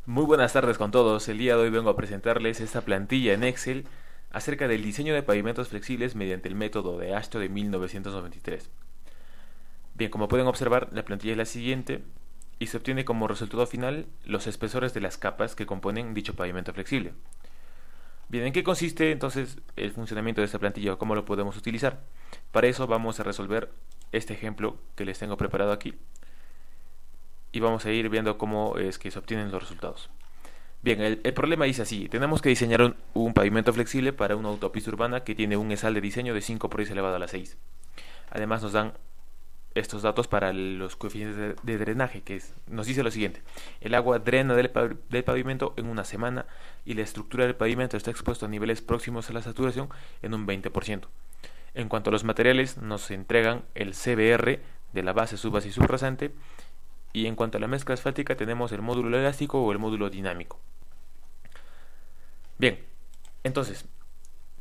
Muy buenas tardes con todos. El día de hoy vengo a presentarles esta plantilla en Excel acerca del diseño de pavimentos flexibles mediante el método de Ashton de 1993. Bien, como pueden observar, la plantilla es la siguiente y se obtiene como resultado final los espesores de las capas que componen dicho pavimento flexible. Bien, ¿en qué consiste entonces el funcionamiento de esta plantilla o cómo lo podemos utilizar? Para eso vamos a resolver este ejemplo que les tengo preparado aquí y vamos a ir viendo cómo es que se obtienen los resultados. Bien, el problema dice así: tenemos que diseñar un pavimento flexible para una autopista urbana que tiene un ESAL de diseño de 5 por 10 elevado a la 6. Además nos dan estos datos para los coeficientes de drenaje, nos dice lo siguiente: el agua drena del pavimento en una semana y la estructura del pavimento está expuesto a niveles próximos a la saturación en un 20%. En cuanto a los materiales, nos entregan el CBR de la base, subbase y subrasante, y en cuanto a la mezcla asfáltica tenemos el módulo elástico o el módulo dinámico. Bien, entonces,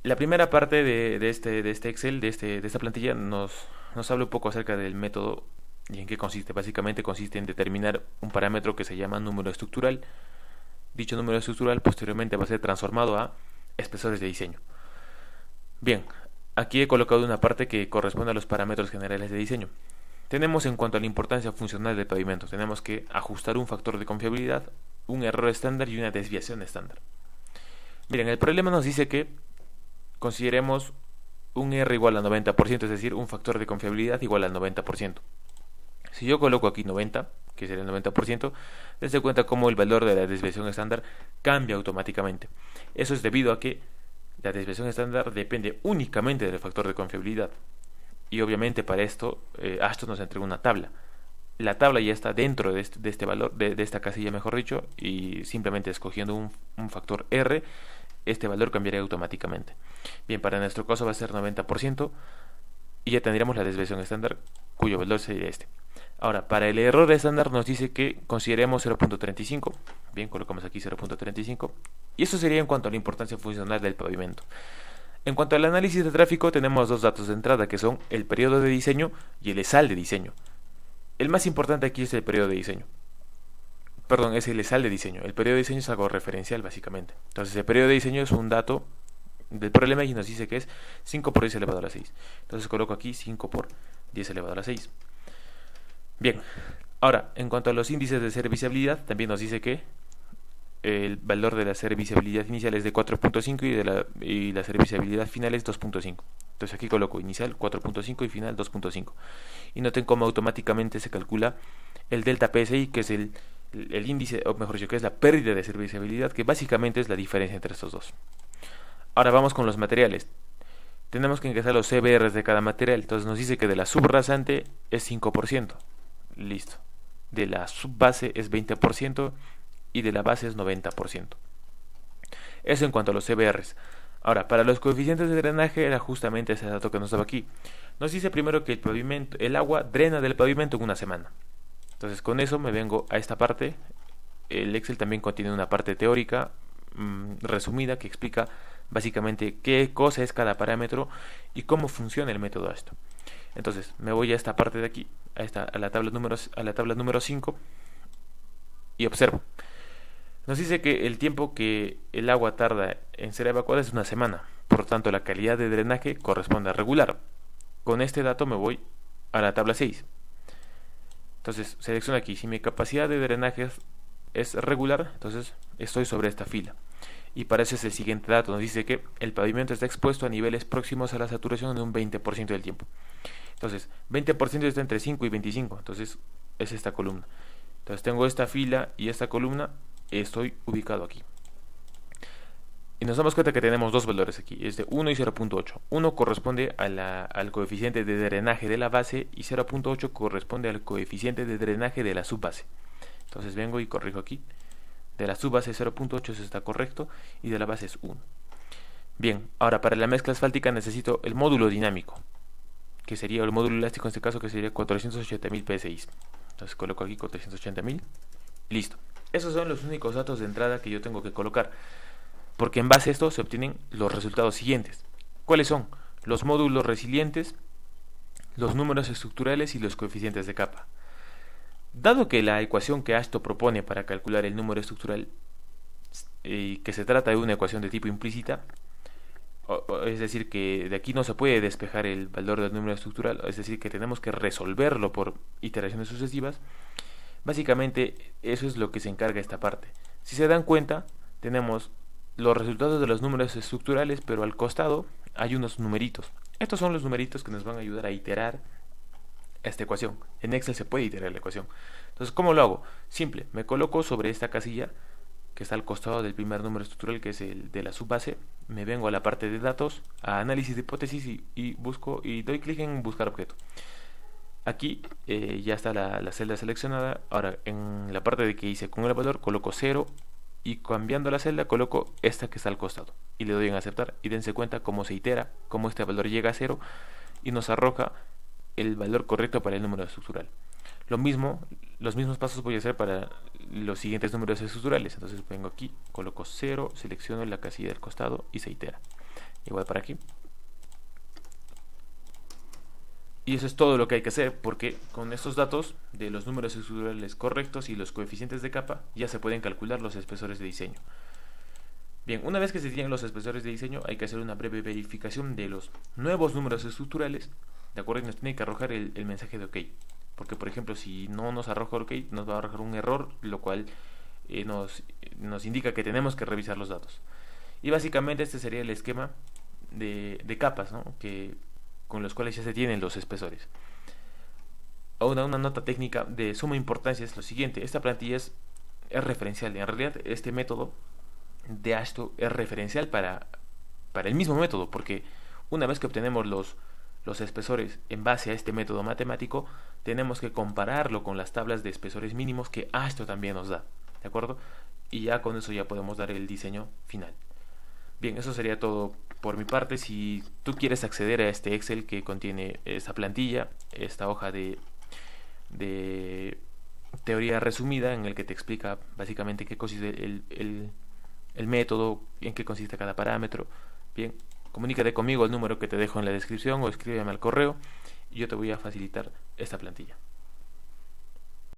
la primera parte de este Excel, de esta plantilla, nos habla un poco acerca del método y en qué consiste. Básicamente consiste en determinar un parámetro que se llama número estructural. Dicho número estructural posteriormente va a ser transformado a espesores de diseño. Bien, aquí he colocado una parte que corresponde a los parámetros generales de diseño. Tenemos en cuanto a la importancia funcional del pavimento, tenemos que ajustar un factor de confiabilidad, un error estándar y una desviación estándar. Miren, el problema nos dice que consideremos un R igual a 90%, es decir, un factor de confiabilidad igual al 90%. Si yo coloco aquí 90, que sería el 90%, dense cuenta cómo el valor de la desviación estándar cambia automáticamente. Eso es debido a que la desviación estándar depende únicamente del factor de confiabilidad. Y obviamente para esto, Ashton nos entrega una tabla. La tabla ya está dentro de este valor, de esta casilla mejor dicho, y simplemente escogiendo un factor R, este valor cambiaría automáticamente. Bien, para nuestro caso va a ser 90% y ya tendríamos la desviación estándar cuyo valor sería este. Ahora, para el error estándar nos dice que consideremos 0.35. Bien, colocamos aquí 0.35 y eso sería en cuanto a la importancia funcional del pavimento. En cuanto al análisis de tráfico, tenemos dos datos de entrada que son el periodo de diseño y el ESAL de diseño. El más importante aquí es el periodo de diseño. Perdón, es el ESAL de diseño. El periodo de diseño es algo referencial básicamente. Entonces el periodo de diseño es un dato del problema y nos dice que es 5 por 10 elevado a la 6. Entonces coloco aquí 5 por 10 elevado a la 6. Bien, ahora en cuanto a los índices de serviciabilidad, también nos dice que el valor de la serviciabilidad inicial es de 4.5 y la serviciabilidad final es 2.5. Entonces aquí coloco inicial 4.5 y final 2.5. Y noten cómo automáticamente se calcula el delta PSI, que es el índice, o mejor dicho, que es la pérdida de serviciabilidad, que básicamente es la diferencia entre estos dos. Ahora vamos con los materiales. Tenemos que ingresar los CBRs de cada material. Entonces nos dice que de la subrasante es 5%. Listo. De la subbase es 20% y de la base es 90%. Eso en cuanto a los CBRs. Ahora, para los coeficientes de drenaje era justamente ese dato que nos daba aquí. Nos dice primero que el agua drena del pavimento en una semana. Entonces con eso me vengo a esta parte. El Excel también contiene una parte teórica resumida que explica básicamente qué cosa es cada parámetro y cómo funciona el método esto. Entonces me voy a esta parte de aquí, a la tabla número 5 y observo. Nos dice que el tiempo que el agua tarda en ser evacuada es una semana, por lo tanto la calidad de drenaje corresponde a regular. Con este dato me voy a la tabla 6. Entonces selecciono aquí, si mi capacidad de drenaje es regular, entonces estoy sobre esta fila. Y para ese es el siguiente dato, nos dice que el pavimento está expuesto a niveles próximos a la saturación en un 20% del tiempo. Entonces, 20% está entre 5 y 25, entonces es esta columna. Entonces tengo esta fila y esta columna, estoy ubicado aquí. Y nos damos cuenta que tenemos dos valores aquí, es de 1 y 0.8. 1 corresponde al coeficiente de drenaje de la base y 0.8 corresponde al coeficiente de drenaje de la subbase. Entonces vengo y corrijo aquí. De la subbase 0.8 eso está correcto y de la base es 1. Bien, ahora para la mezcla asfáltica necesito el módulo dinámico, que sería el módulo elástico en este caso, que sería 480.000 PSI. Entonces coloco aquí 480.000. Listo. Esos son los únicos datos de entrada que yo tengo que colocar, porque en base a esto se obtienen los resultados siguientes. ¿Cuáles son? Los módulos resilientes, los números estructurales y los coeficientes de capa. Dado que la ecuación que Ashton propone para calcular el número estructural, que se trata de una ecuación de tipo implícita, es decir, que de aquí no se puede despejar el valor del número estructural, es decir, que tenemos que resolverlo por iteraciones sucesivas. Básicamente, eso es lo que se encarga esta parte. Si se dan cuenta, tenemos los resultados de los números estructurales, pero al costado hay unos numeritos. Estos son los numeritos que nos van a ayudar a iterar esta ecuación. En Excel se puede iterar la ecuación. Entonces, ¿cómo lo hago? Simple, me coloco sobre esta casilla que está al costado del primer número estructural, que es el de la subbase. Me vengo a la parte de datos, a análisis de hipótesis y busco y doy clic en buscar objeto. Aquí ya está la celda seleccionada. Ahora en la parte de que hice con el valor coloco 0 y cambiando la celda coloco esta que está al costado y le doy en aceptar y dense cuenta cómo se itera, cómo este valor llega a 0 y nos arroja el valor correcto para el número estructural. Lo mismo, los mismos pasos voy a hacer para los siguientes números estructurales. Entonces vengo aquí, coloco 0, selecciono la casilla del costado y se itera. Igual para aquí. Y eso es todo lo que hay que hacer, porque con estos datos de los números estructurales correctos y los coeficientes de capa ya se pueden calcular los espesores de diseño. Bien, una vez que se tienen los espesores de diseño hay que hacer una breve verificación de los nuevos números estructurales, ¿de acuerdo? Y nos tiene que arrojar el mensaje de OK. Porque, por ejemplo, si no nos arroja OK, nos va a arrojar un error, lo cual nos indica que tenemos que revisar los datos. Y básicamente este sería el esquema de capas, ¿no? Con los cuales ya se tienen los espesores. Ahora, una nota técnica de suma importancia es lo siguiente. Esta plantilla es referencial. En realidad, este método de Ashton es referencial para el mismo método, porque una vez que obtenemos los espesores en base a este método matemático, tenemos que compararlo con las tablas de espesores mínimos que Ashton también nos da, ¿de acuerdo? Y ya con eso ya podemos dar el diseño final. Bien, eso sería todo por mi parte. Si tú quieres acceder a este Excel que contiene esta plantilla, esta hoja de teoría resumida en el que te explica básicamente qué consiste el método, en qué consiste cada parámetro, bien, comunícate conmigo al número que te dejo en la descripción o escríbeme al correo y yo te voy a facilitar esta plantilla.